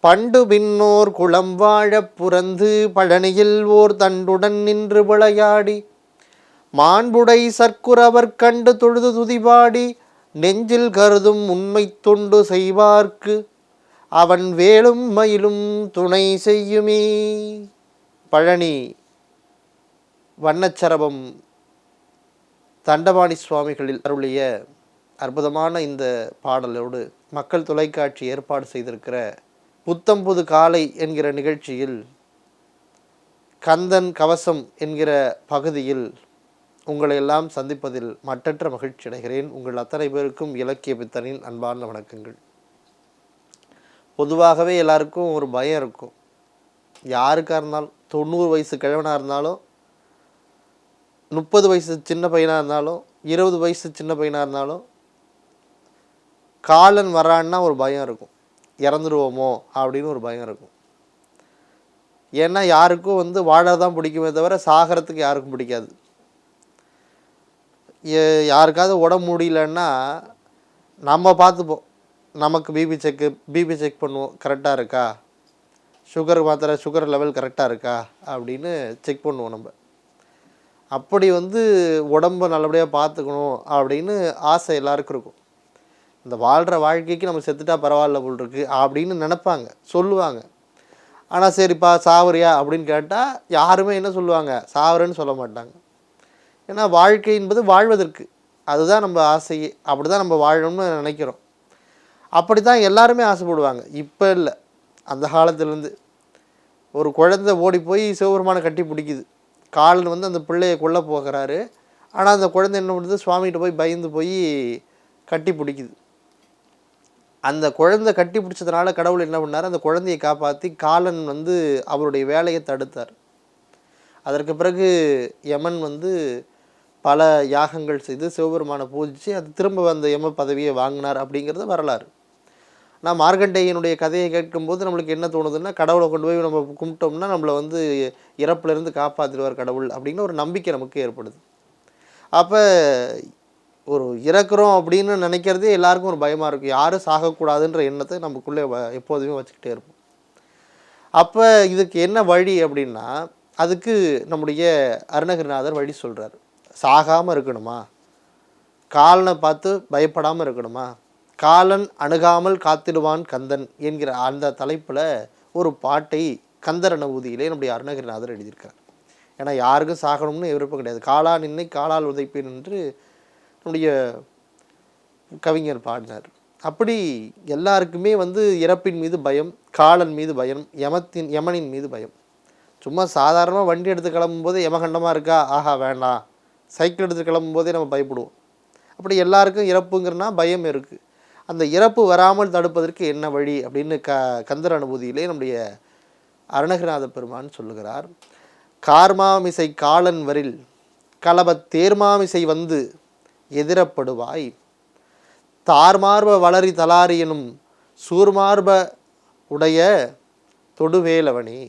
பண்டு பின்னோர் குளம் வாழப் புரந்து பழனியில் ஓர் தண்டுடன் நின்று விளையாடி மாண்புடை சர்க்குரவர் கண்டு தொழுது துதிபாடி நெஞ்சில் கருதும் உண்மை தொண்டு செய்வார்க்கு அவன் வேலும் மயிலும் துணை செய்யுமே. பழனி வண்ணச்சரபம் தண்டபாணி சுவாமிகளில் அருளிய அற்புதமான இந்த பாடலோடு மக்கள் தொலைக்காட்சி ஏற்பாடு செய்திருக்கிற புத்தம்புது காலை என்கிற நிகழ்ச்சியில் கந்தன் கவசம் என்கிற பகுதியில் உங்களை எல்லாம் சந்திப்பதில் மட்டற்ற மகிழ்ச்சி அடைகிறேன். உங்கள் அத்தனை பேருக்கும் இலக்கிய பித்தனின் அன்பான வணக்கங்கள். பொதுவாகவே எல்லாருக்கும் ஒரு பயம் இருக்கும். யாருக்காக இருந்தாலும் 90 வயசு கிழவனாக இருந்தாலும் 30 வயசு சின்ன பையனாக இருந்தாலும் 20 வயசு சின்ன பையனாக இருந்தாலும் காலன் வரான்னா ஒரு பயம் இருக்கும். இறந்துருவோமோ அப்படின்னு ஒரு பயம் இருக்கும். ஏன்னா யாருக்கும் வாழதான் பிடிக்குமே தவிர சாகிறதுக்கு யாருக்கும் பிடிக்காது. யாருக்காவது உடம்பு முடியலன்னா நம்ம பார்த்துப்போம். நமக்கு பிபி செக் பண்ணுவோம், கரெக்டாக இருக்கா, சுகர் லெவல் கரெக்டாக இருக்கா அப்படின்னு செக் பண்ணுவோம். நம்ம அப்படி உடம்பை நல்லபடியாக பார்த்துக்கணும் அப்படின்னு ஆசை எல்லாருக்கும் இருக்கும். இந்த வாழ்கிற வாழ்க்கைக்கு நம்ம செத்துட்டா பரவாயில்ல போல் இருக்கு அப்படின்னு நினைப்பாங்க, சொல்லுவாங்க. ஆனால் சரிப்பா சாவரியா அப்படின்னு கேட்டால் யாருமே என்ன சொல்லுவாங்க, சாவரன்னு சொல்ல மாட்டாங்க. ஏன்னா வாழ்க்கை என்பது வாழ்வதற்கு, அதுதான் நம்ம ஆசையே. அப்படி தான் நம்ம வாழணும்னு நினைக்கிறோம். அப்படி தான் எல்லாருமே ஆசைப்படுவாங்க. இப்போ இல்லை, அந்த காலத்துலேருந்து. ஒரு குழந்தை ஓடி போய் சிவபெருமானை கட்டி பிடிக்குது. காலன் அந்த பிள்ளையை கொல்ல போகிறாரு. ஆனால் அந்த குழந்தை என்ன பண்ணுது, சுவாமிகிட்ட போய் பயந்து போய் கட்டி பிடிக்குது. அந்த குழந்தை கட்டி பிடிச்சதுனால கடவுள் என்ன பண்ணார், அந்த குழந்தையை காப்பாற்றி காலன் அவருடைய வேலையை தடுத்தார். அதற்கு பிறகு யமன் பல யாகங்கள் செய்து சிவபெருமானை பூஜித்து அது திரும்ப அந்த யம பதவியை வாங்கினார் அப்படிங்கிறது வரலாறு. நான் மார்க்கண்டேயனுடைய கதையை கேட்கும்போது நம்மளுக்கு என்ன தோணுதுன்னா, கடவுளை கொண்டு போய் நம்ம கும்பிட்டோம்னா நம்மளை இறப்புலேருந்து காப்பாற்றிடுவார் கடவுள் அப்படின்னு ஒரு நம்பிக்கை நமக்கு ஏற்படுது. அப்போ ஒரு இறக்குறோம் அப்படின்னு நினைக்கிறதே எல்லாருக்கும் ஒரு பயமாக இருக்கும். யாரும் சாகக்கூடாதுன்ற எண்ணத்தை நமக்குள்ளே எப்போதுமே வச்சுக்கிட்டே இருப்போம். அப்போ இதுக்கு என்ன வழி அப்படின்னா, அதுக்கு நம்முடைய அருணகிரிநாதர் வழி சொல்கிறார். சாகாமல் இருக்கணுமா, காலனை பார்த்து பயப்படாமல் இருக்கணுமா, காலன் அணுகாமல் காத்திடுவான் கந்தன் என்கிற அந்த தலைப்பில் ஒரு பாட்டை கந்தர் அனுபூதியிலே நம்முடைய அருணகிரிநாதர் எழுதியிருக்கார். ஏன்னா யாருக்கும் சாகணும்னு விருப்பம் கிடையாது. காலா நின்னை காலால் உதைப்பேன் என்று நம்முடைய கவிஞர் பாடினார். அப்படி எல்லாருக்குமே இறப்பின் மீது பயம், காலன் மீது பயம், யமனின் மீது பயம். சும்மா சாதாரணமாக வண்டி எடுத்து கிளம்பும்போதே யமகண்டமாக இருக்கா, ஆஹா வேண்டாம். சைக்கிள் எடுத்து கிளம்பும்போதே நம்ம பயப்படுவோம். அப்படி எல்லாருக்கும் இறப்புங்கிறனா பயம் இருக்குது. அந்த இறப்பு வராமல் தடுப்பதற்கு என்ன வழி அப்படின்னு கந்தர் அனுபூதியிலே நம்முடைய அருணகிரிநாத பெருமான் சொல்லுகிறார். கார்மாமிசை காலன் வரில் கலபத் தேர்மாமிசை எதிரப்படுவாய் தார்மார்ப வளரி தலாரி எனும் சூர்மார்ப உடைய தொடுவேலவனே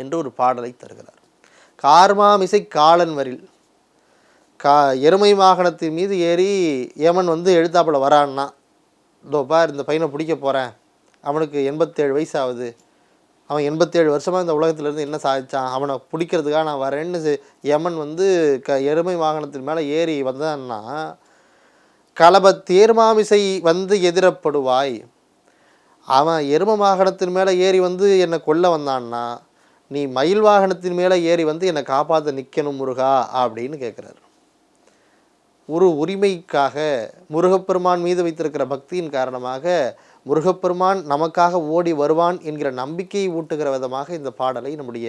என்று ஒரு பாடலை தருகிறார். கார்மாமிசை காலன் வரில், எருமை வாகனத்தின் மீது ஏறி யமன் எழுத்தாப்பில் வரான்னா, இதோப்பா இந்த பையனை பிடிக்க போகிறேன், அவனுக்கு 87 வயசு ஆகுது, அவன் 87 வருஷமாக இந்த உலகத்துலேருந்து என்ன சாதிச்சான், அவனை பிடிக்கிறதுக்காக நான் வரேன்னு யமன் எருமை வாகனத்தின் மேலே ஏறி வந்தான்னா, கலப தேர்மாமிசை எதிரப்படுவாய். அவன் எரும வாகனத்தின் மேலே ஏறி என்னை கொல்ல வந்தான்னா, நீ மயில் வாகனத்தின் மேலே ஏறி என்னை காப்பாற்ற நிற்கணும் முருகா அப்படின்னு கேட்குறாரு. ஒரு உரிமைக்காக முருகப்பெருமான் மீது வைத்திருக்கிற பக்தியின் காரணமாக முருகப்பெருமான் நமக்காக ஓடி வருவான் என்கிற நம்பிக்கையை ஊட்டுகிற விதமாக இந்த பாடலை நம்முடைய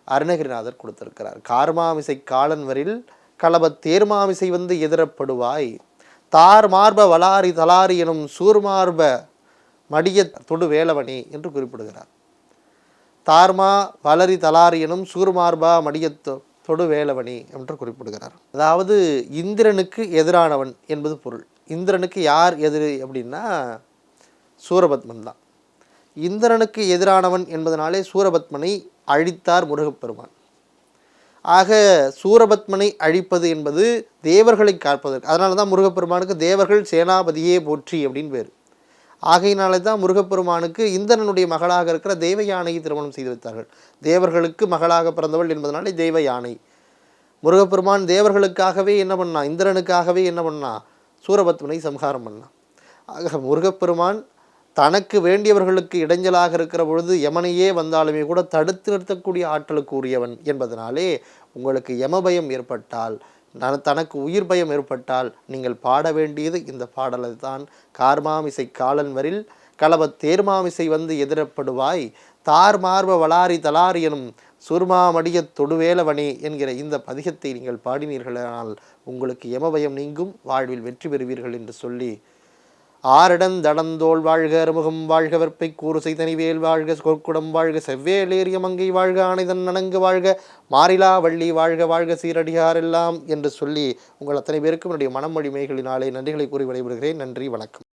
அருணகிரிநாதர் கொடுத்திருக்கிறார். கார்மாமிசை காலன் வரில் கலப தேர்மாமிசை எதிரப்படுவாய் தார் மார்ப வளாரி தலாரி எனும் சூர்மார்ப மடிய தொடு வேலவனே என்று குறிப்பிடுகிறார். தார்மா வளரி தலாரி எனும் சூர்மார்பா மடிய தொடு வேலவனி என்று குறிப்பிடுகிறார். அதாவது இந்திரனுக்கு எதிரானவன் என்பது பொருள். இந்திரனுக்கு யார் எதிரி அப்படின்னா சூரபத்மன் தான். இந்திரனுக்கு எதிரானவன் என்பதனாலே சூரபத்மனை அழித்தார் முருகப்பெருமான். ஆக சூரபத்மனை அழிப்பது என்பது தேவர்களை காப்பதற்கு. அதனால தான் முருகப்பெருமானுக்கு தேவர்கள் சேனாபதியே போற்றி அப்படின்னு பேர். ஆகையினாலே தான் முருகப்பெருமானுக்கு இந்திரனுடைய மகளாக இருக்கிற தேவ யானையை திருமணம் செய்து வைத்தார்கள். தேவர்களுக்கு மகளாக பிறந்தவள் என்பதனாலே தேவ யானை. முருகப்பெருமான் தேவர்களுக்காகவே என்ன பண்ணான், இந்திரனுக்காகவே என்ன பண்ணான், சூரபத்மனை சம்ஹாரம் பண்ணான். ஆக முருகப்பெருமான் தனக்கு வேண்டியவர்களுக்கு இடைஞ்சலாக இருக்கிற பொழுது யமனையே வந்தாலுமே கூட தடுத்து நிறுத்தக்கூடிய ஆற்றலுக்கு உரியவன் என்பதனாலே உங்களுக்கு யமபயம் ஏற்பட்டால், தனக்கு உயிர் பயம் ஏற்பட்டால் நீங்கள் பாட வேண்டியது இந்த பாடலை தான். கார்மாமிசை காலன் வரில் களபத் தேர்மாமிசை வந்து எதிரப்படுவாய் தார் மார்ப வளாரி தலாரி எனும் சுர்மாமடிய தொடுவேலவனே என்கிற இந்த பதிகத்தை நீங்கள் பாடினீர்களானால் உங்களுக்கு யமபயம் நீங்கும், வாழ்வில் வெற்றி பெறுவீர்கள் என்று சொல்லி, ஆரிடம் தடந்தோள் வாழ்க அறுமுகம் வாழ்க வெற்பை கூறு செய்தனிவேல் வாழ்க சொற்குடம் வாழ்க செவ்வேலேறிய மங்கை வாழ்க ஆணைதன் நனங்கு வாழ்க மாறிலா வள்ளி வாழ்க வாழ்க சீரடியாரெல்லாம் என்று சொல்லி உங்கள் அத்தனை பேருக்கும் என்னுடைய மனமொழிமைகளினாலே நன்றிகளை கூறி விடைபெறுகிறேன். நன்றி, வணக்கம்.